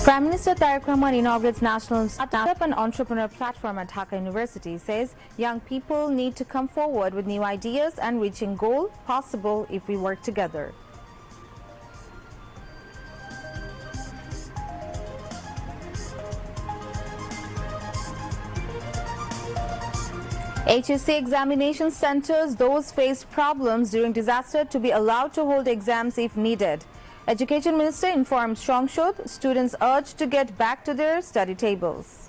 Prime Minister Tariq Rahman inaugurates National Startup and Entrepreneur Platform at Dhaka University, says young people need to come forward with new ideas and reaching goal possible if we work together. HSC examination centers, those faced problems during disaster, to be allowed to hold exams if needed. Education Minister informs Shongshod, students urged to get back to their study tables.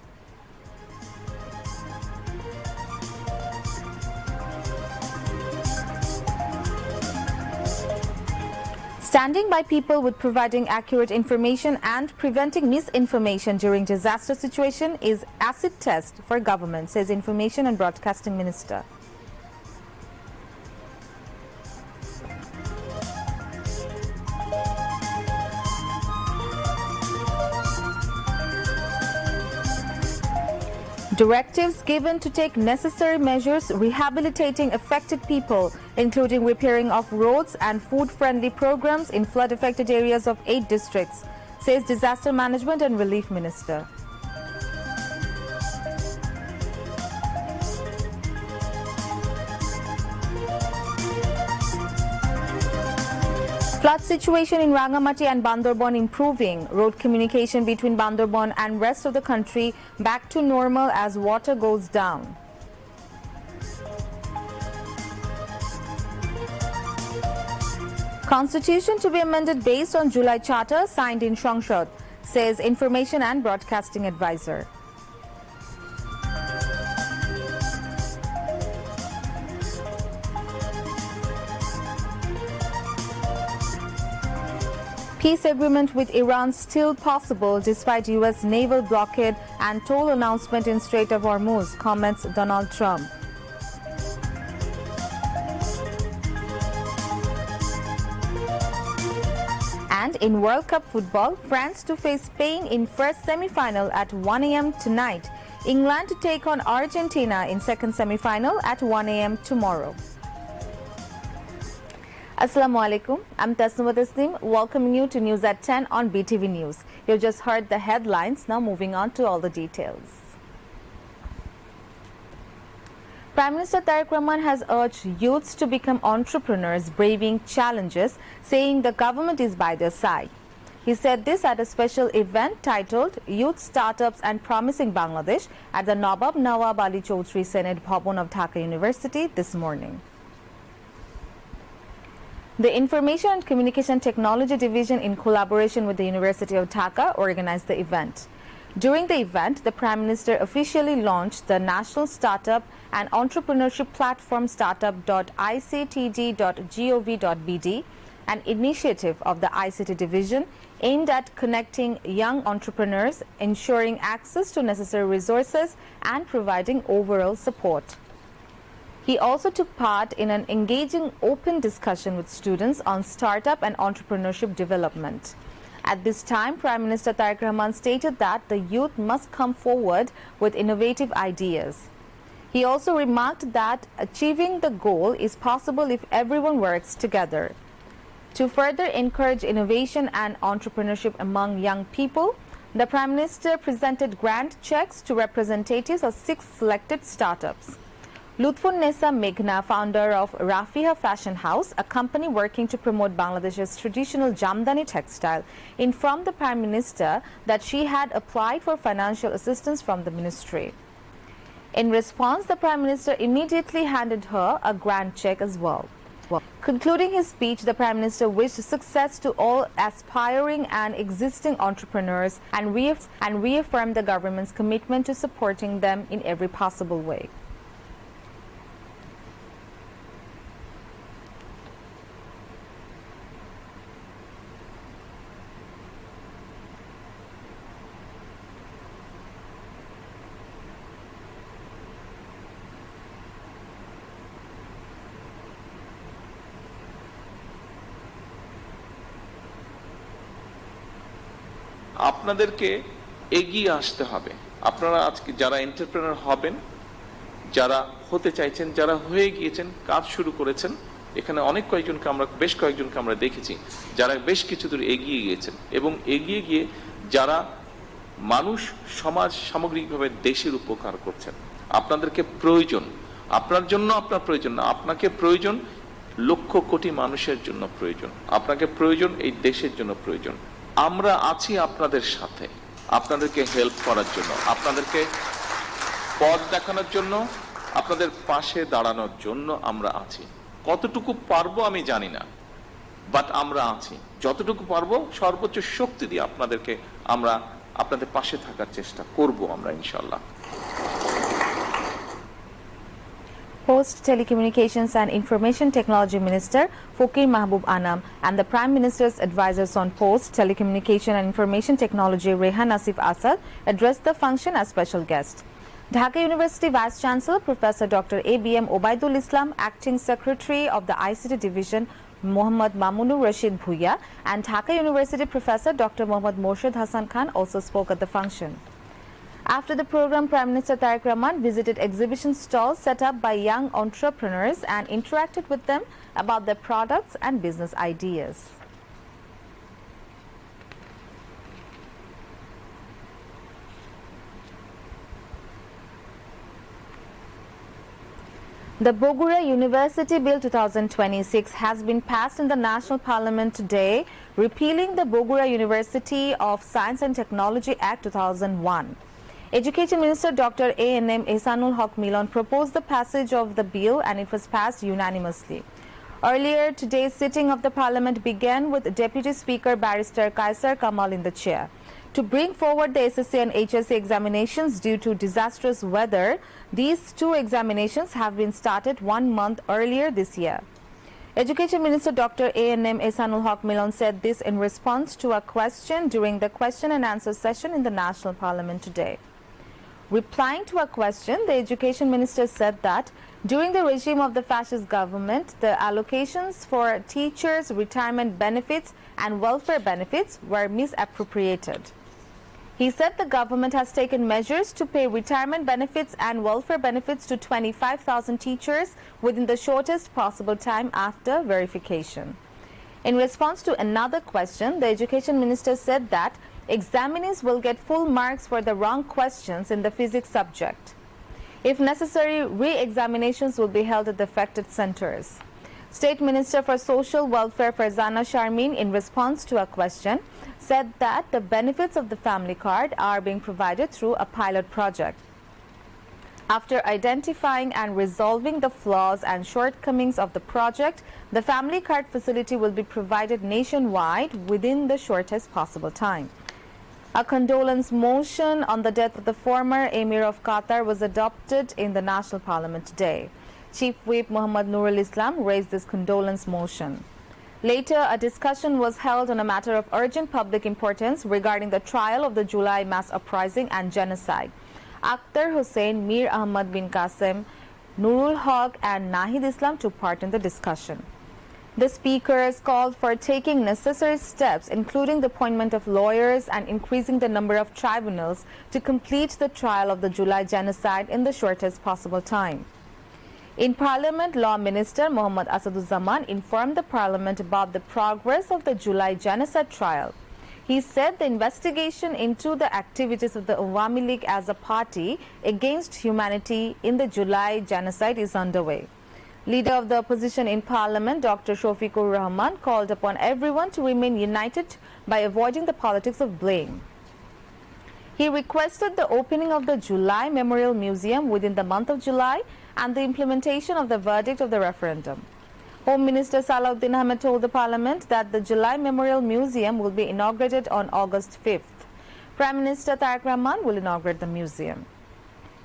Standing by people with providing accurate information and preventing misinformation during disaster situation is acid test for government, says Information and Broadcasting Minister. Directives given to take necessary measures rehabilitating affected people, including repairing of roads and food-friendly programs in flood-affected areas of 8 districts, says Disaster Management and Relief Minister. Flood situation in Rangamati and Bandarban improving. Road communication between Bandarban and rest of the country back to normal as water goes down. Constitution to be amended based on July Charter signed in Shongshod, says Information and Broadcasting Advisor. Peace agreement with Iran still possible despite U.S. naval blockade and toll announcement in Strait of Hormuz, comments Donald Trump. And in World Cup football, France to face Spain in first semi-final at 1 a.m. tonight. England to take on Argentina in second semi-final at 1 a.m. tomorrow. Assalamu alaikum. I'm Tasnuba Tasneem, welcoming you to News at 10 on BTV News. You've just heard the headlines, now moving on to all the details. Prime Minister Tariq Rahman has urged youths to become entrepreneurs, braving challenges, saying the government is by their side. He said this at a special event titled Youth Startups and Promising Bangladesh at the Nawab Nawab Ali Chaudhry Senate Bhavan of Dhaka University this morning. The Information and Communication Technology Division, in collaboration with the University of Dhaka, organized the event. During the event, the Prime Minister officially launched the National Startup and Entrepreneurship Platform startup.ictd.gov.bd, an initiative of the ICT Division aimed at connecting young entrepreneurs, ensuring access to necessary resources, and providing overall support. He also took part in an engaging open discussion with students on startup and entrepreneurship development. At this time, Prime Minister Tariq Rahman stated that the youth must come forward with innovative ideas. He also remarked that achieving the goal is possible if everyone works together. To further encourage innovation and entrepreneurship among young people, the Prime Minister presented grant checks to representatives of 6 selected startups. Lutfun Nessa Meghna, founder of Rafiha Fashion House, a company working to promote Bangladesh's traditional Jamdani textile, informed the Prime Minister that she had applied for financial assistance from the ministry. In response, the Prime Minister immediately handed her a grant check as well. Concluding his speech, the Prime Minister wished success to all aspiring and existing entrepreneurs and reaffirmed the government's commitment to supporting them in every possible way. আপনাদেরকে এগিয়ে আসতে হবে। আপনারা আজকে যারা entrepreneur হবেন, যারা হতে চাইছেন, যারা হয়ে গিয়েছেন, কাজ শুরু করেছেন, এখানে বেশ কয়েকজনকে আমরা দেখেছি যারা বেশ কিছু দূর এগিয়ে গিয়েছেন এবং এগিয়ে গিয়ে যারা মানুষ সমাজ সামগ্রিকভাবে দেশের উপকার করছেন। আপনাদেরকে প্রয়োজন, আপনার জন্য আপনার প্রয়োজন না, আপনাকে প্রয়োজন লক্ষ কোটি মানুষের জন্য প্রয়োজন, আপনাকে প্রয়োজন এই দেশের জন্য প্রয়োজন। আমরা আছি আপনাদের সাথে, আপনাদেরকে হেল্প করার জন্য, আপনাদেরকে পথ দেখানোর জন্য, আপনাদের পাশে দাঁড়ানোর জন্য আমরা আছি। কতটুকু পারবো আমি জানি না, বাট আমরা আছি। যতটুকু পারবো সর্বোচ্চ শক্তি দিয়ে আপনাদেরকে আমরা আপনাদের পাশে থাকার চেষ্টা করব আমরা ইনশাআল্লাহ। Post Telecommunications and Information Technology Minister Fokir Mahbub Anam and the Prime Minister's advisors on Post Telecommunication and Information Technology Rehan Asif Asad addressed the function as special guest. Dhaka University Vice Chancellor Professor Dr. A.B.M. Obaidul Islam, Acting Secretary of the ICT Division Mohammad Mamunur Rashid Bhuiya, and Dhaka University Professor Dr. Mohammad Morshid Hassan Khan also spoke at the function. After the program, Prime Minister Tariq Rahman visited exhibition stalls set up by young entrepreneurs and interacted with them about their products and business ideas. The Bogura University Bill 2026 has been passed in the National Parliament today, repealing the Bogura University of Science and Technology Act 2001. Education Minister Dr. A.N.M. Ehsanul Haq Milon proposed the passage of the bill and it was passed unanimously. Earlier, today's sitting of the Parliament began with Deputy Speaker Barrister Kaisar Kamal in the chair. To bring forward the SSC and HSC examinations due to disastrous weather, these two examinations have been started 1 month earlier this year. Education Minister Dr. A.N.M. Ehsanul Haq Milon said this in response to a question during the question and answer session in the National Parliament today. Replying to a question, the Education Minister said that during the regime of the fascist government, the allocations for teachers' retirement benefits and welfare benefits were misappropriated. He said the government has taken measures to pay retirement benefits and welfare benefits to 25,000 teachers within the shortest possible time after verification. In response to another question, the Education Minister said that examinees will get full marks for the wrong questions in the physics subject. If necessary, re-examinations will be held at the affected centers. State Minister for Social Welfare Farzana Sharmin, in response to a question, said that the benefits of the family card are being provided through a pilot project. After identifying and resolving the flaws and shortcomings of the project, the family card facility will be provided nationwide within the shortest possible time. A condolence motion on the death of the former Emir of Qatar was adopted in the National Parliament today. Chief Whip Muhammad Nurul Islam raised this condolence motion. Later, a discussion was held on a matter of urgent public importance regarding the trial of the July mass uprising and genocide. Akhtar Hussain, Mir Ahmad bin Qasim, Nurul Haq and Nahid Islam took part in the discussion. The speakers called for taking necessary steps, including the appointment of lawyers and increasing the number of tribunals to complete the trial of the July genocide in the shortest possible time. In Parliament, Law Minister Mohammad Asaduzzaman informed the Parliament about the progress of the July genocide trial. He said the investigation into the activities of the Awami League as a party against humanity in the July genocide is underway. Leader of the opposition in Parliament, Dr. Shofiqur Rahman, called upon everyone to remain united by avoiding the politics of blame. He requested the opening of the July Memorial Museum within the month of July and the implementation of the verdict of the referendum. Home Minister Salahuddin Ahmed told the Parliament that the July Memorial Museum will be inaugurated on August 5th. Prime Minister Tariq Rahman will inaugurate the museum.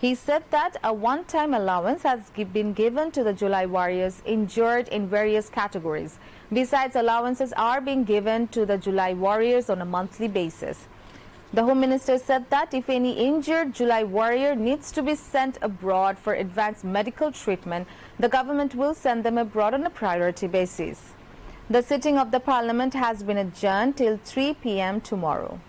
He said that a one-time allowance has been given to the July warriors injured in various categories. Besides, allowances are being given to the July warriors on a monthly basis. The Home Minister said that if any injured July warrior needs to be sent abroad for advanced medical treatment, the government will send them abroad on a priority basis. The sitting of the Parliament has been adjourned till 3 p.m. tomorrow.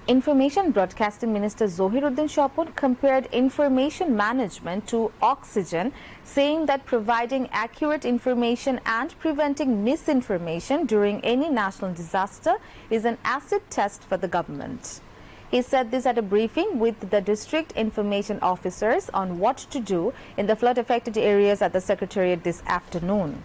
Information Broadcasting Minister Zohiruddin Shopon compared information management to oxygen, saying that providing accurate information and preventing misinformation during any national disaster is an acid test for the government. He said this at a briefing with the district information officers on what to do in the flood-affected areas at the Secretariat this afternoon.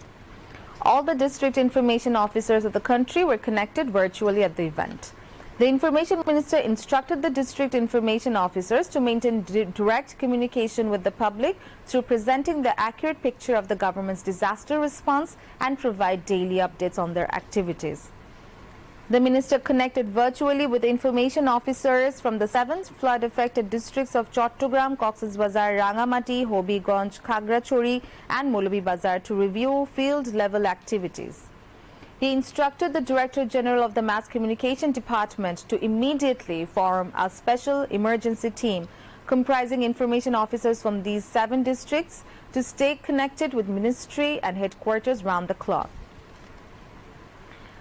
All the district information officers of the country were connected virtually at the event. The Information Minister instructed the district information officers to maintain direct communication with the public through presenting the accurate picture of the government's disaster response and provide daily updates on their activities. The minister connected virtually with information officers from the 7 flood-affected districts of Chattogram, Cox's Bazar, Rangamati, Hobiganj, Khagrachori and Moulabibazar to review field-level activities. He instructed the Director General of the Mass Communication Department to immediately form a special emergency team comprising information officers from these 7 districts to stay connected with ministry and headquarters round the clock.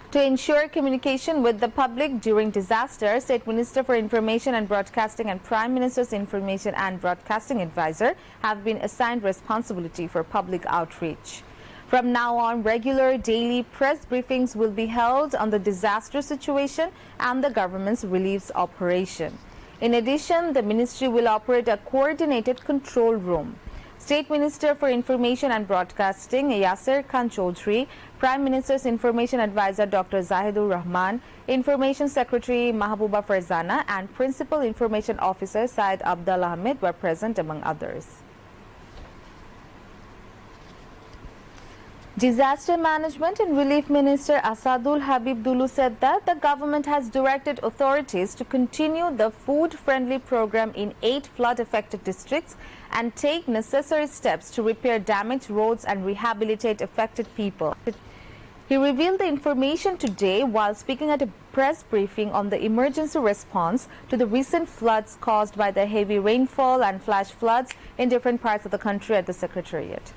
To ensure communication with the public during disaster, State Minister for Information and Broadcasting and Prime Minister's Information and Broadcasting Advisor have been assigned responsibility for public outreach. From now on, regular daily press briefings will be held on the disaster situation and the government's relief operation. In addition, the ministry will operate a coordinated control room. State Minister for Information and Broadcasting Yasir Khan Chaudhry, Prime Minister's Information Advisor Dr. Zahidur Rahman, Information Secretary Mahbuba Farzana and Principal Information Officer Syed Abdul Ahmed were present among others. Disaster Management and Relief Minister Asadul Habib Dulu said that the government has directed authorities to continue the food-friendly program in 8 flood-affected districts and take necessary steps to repair damaged roads and rehabilitate affected people. He revealed the information today while speaking at a press briefing on the emergency response to the recent floods caused by the heavy rainfall and flash floods in different parts of the country at the Secretariat.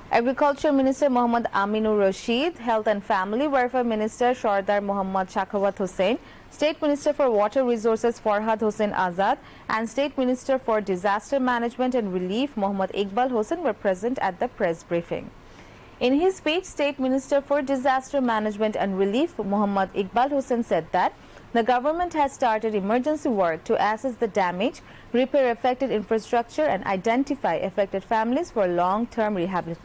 Agriculture Minister Mohammad Aminur Rashid, Health and Family Welfare Minister Sardar Mohammad Shakhawat Hussain, State Minister for Water Resources Farhad Hussain Azad and State Minister for Disaster Management and Relief Mohammad Iqbal Hussain were present at the press briefing. In his speech, State Minister for Disaster Management and Relief Mohammad Iqbal Hussain said that the government has started emergency work to assess the damage, repair affected infrastructure and identify affected families for long-term rehabilitation.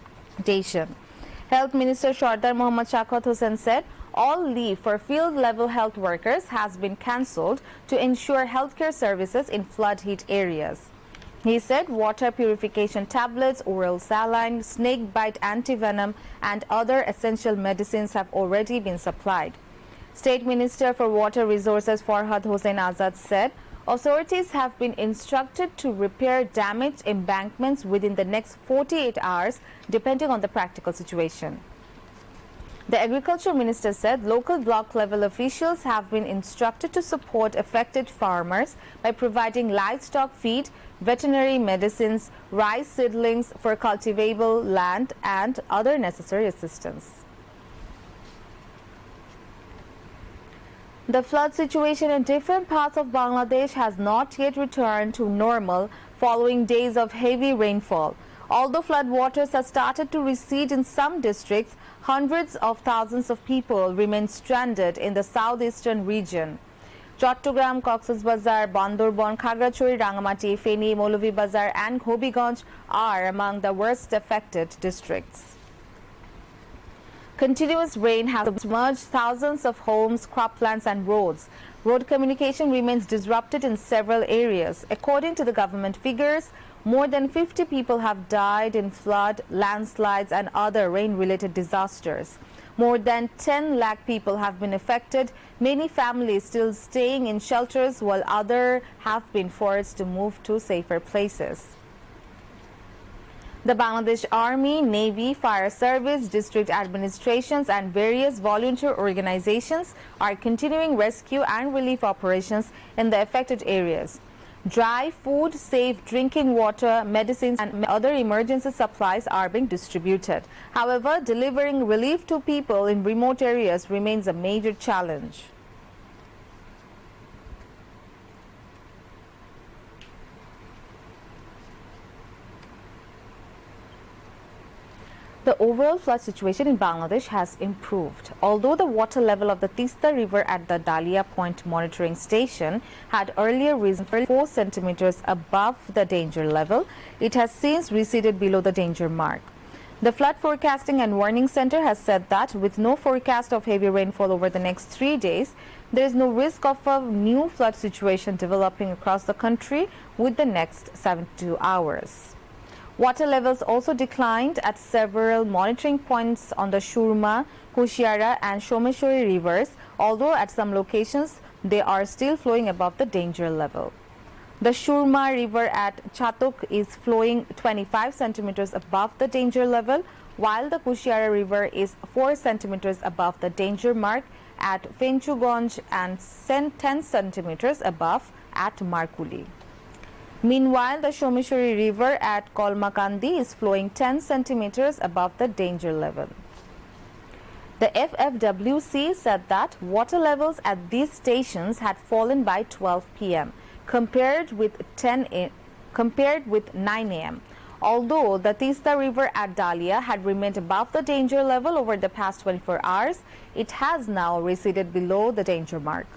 Health Minister Sardar Mohammad Shakhawat Hussain said all leave for field-level health workers has been cancelled to ensure healthcare services in flood-hit areas. He said water purification tablets, oral saline, snake bite antivenom and other essential medicines have already been supplied. State Minister for Water Resources Farhad Hussain Azad said authorities have been instructed to repair damaged embankments within the next 48 hours, depending on the practical situation. The Agriculture Minister said local block level officials have been instructed to support affected farmers by providing livestock feed, veterinary medicines, rice seedlings for cultivable land and other necessary assistance. The flood situation in different parts of Bangladesh has not yet returned to normal following days of heavy rainfall. Although flood waters have started to recede in some districts, hundreds of thousands of people remain stranded in the southeastern region. Chattogram, Cox's Bazar, Bandarbon, Khagrachori, Rangamati, Feni, Moulabibazar and Hobiganj are among the worst affected districts. Continuous rain has submerged thousands of homes, croplands and roads. Road communication remains disrupted in several areas. According to the government figures, more than 50 people have died in flood, landslides and other rain-related disasters. More than 10 lakh people have been affected, many families still staying in shelters while others have been forced to move to safer places. The Bangladesh Army, Navy, Fire Service, district administrations and various volunteer organizations are continuing rescue and relief operations in the affected areas. Dry food, safe drinking water, medicines and other emergency supplies are being distributed. However, delivering relief to people in remote areas remains a major challenge. the overall flood situation in Bangladesh has improved. Although the water level of the Tista River at the Dalia Point monitoring station had earlier risen 4 centimeters above the danger level, it has since receded below the danger mark. The Flood Forecasting and Warning Center has said that with no forecast of heavy rainfall over the next 3 days, there is no risk of a new flood situation developing across the country with the next 72 hours. Water levels also declined at several monitoring points on the Shurma, Kushiara and Someshwari rivers, although at some locations they are still flowing above the danger level. The Shurma river at Chatok is flowing 25 centimeters above the danger level, while the Kushiara river is 4 centimeters above the danger mark at Fenchuganj and 10 centimeters above at Markuli. Meanwhile, the Someshwari river at Kolmakandi is flowing 10 centimeters above the danger level. The FFWC said that water levels at these stations had fallen by 12 p.m. compared with 9 a.m. Although the Tista River at Dalia had remained above the danger level over the past 24 hours, it has now receded below the danger mark.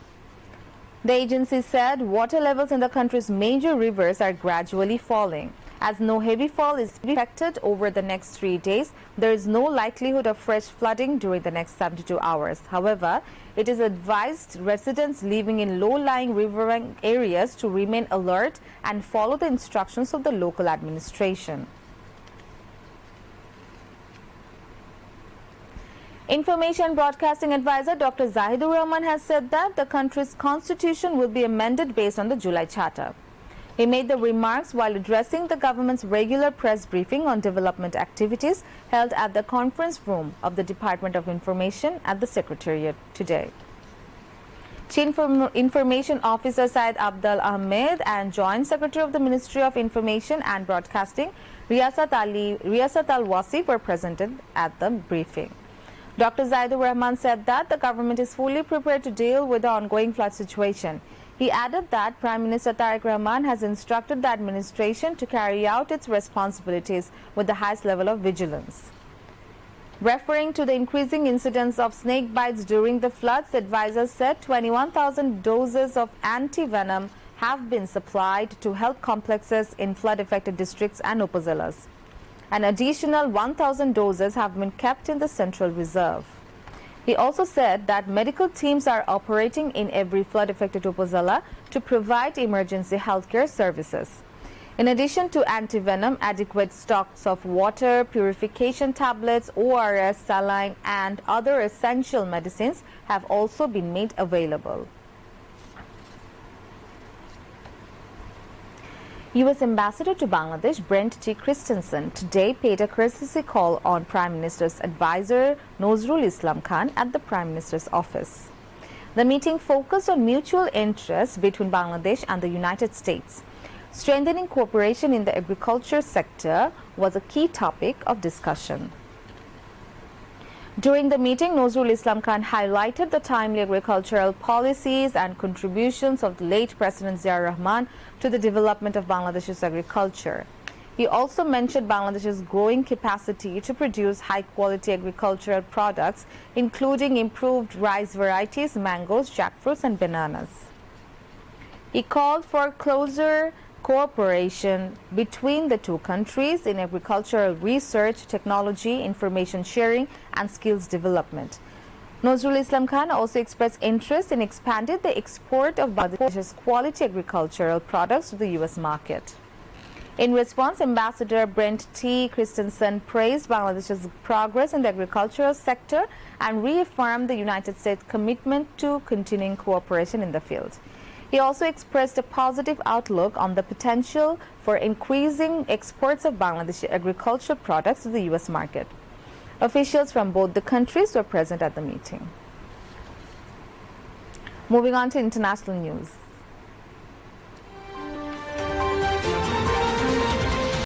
The agency said water levels in the country's major rivers are gradually falling. As no heavy fall is expected over the next 3 days, there is no likelihood of fresh flooding during the next 72 hours. However, it is advised residents living in low-lying riverine areas to remain alert and follow the instructions of the local administration. Information Broadcasting Advisor Dr. Zahidur Rahman has said that the country's constitution will be amended based on the July Charter. He made the remarks while addressing the government's regular press briefing on development activities held at the conference room of the Department of Information at the Secretariat today. Chief Information Officer Syed Abdal Ahmed and Joint Secretary of the Ministry of Information and Broadcasting Riyasat Al-Wasif were presented at the briefing. Dr. Zahidur Rahman said that the government is fully prepared to deal with the ongoing flood situation. He added that Prime Minister Tariq Rahman has instructed the administration to carry out its responsibilities with the highest level of vigilance. Referring to the increasing incidence of snake bites during the floods, advisors said 21,000 doses of anti-venom have been supplied to health complexes in flood-affected districts and upazilas. An additional 1,000 doses have been kept in the Central Reserve. He also said that medical teams are operating in every flood-affected upazila to provide emergency healthcare services. In addition to antivenom, adequate stocks of water, purification tablets, ORS, saline, and other essential medicines have also been made available. U.S. Ambassador to Bangladesh Brent T. Christensen today paid a courtesy call on Prime Minister's advisor Nazrul Islam Khan at the Prime Minister's office. The meeting focused on mutual interests between Bangladesh and the United States. Strengthening cooperation in the agriculture sector was a key topic of discussion. During the meeting, Nazrul Islam Khan highlighted the timely agricultural policies and contributions of the late President Ziaur Rahman to the development of Bangladesh's agriculture. He also mentioned Bangladesh's growing capacity to produce high-quality agricultural products, including improved rice varieties, mangoes, jackfruits, and bananas. He called for closer cooperation between the two countries in agricultural research, technology, information sharing, and skills development. Nazrul Islam Khan also expressed interest in expanding the export of Bangladesh's quality agricultural products to the U.S. market. In response, Ambassador Brent T. Christensen praised Bangladesh's progress in the agricultural sector and reaffirmed the United States' commitment to continuing cooperation in the field. He also expressed a positive outlook on the potential for increasing exports of Bangladeshi agricultural products to the U.S. market. Officials from both the countries were present at the meeting. Moving on to international news.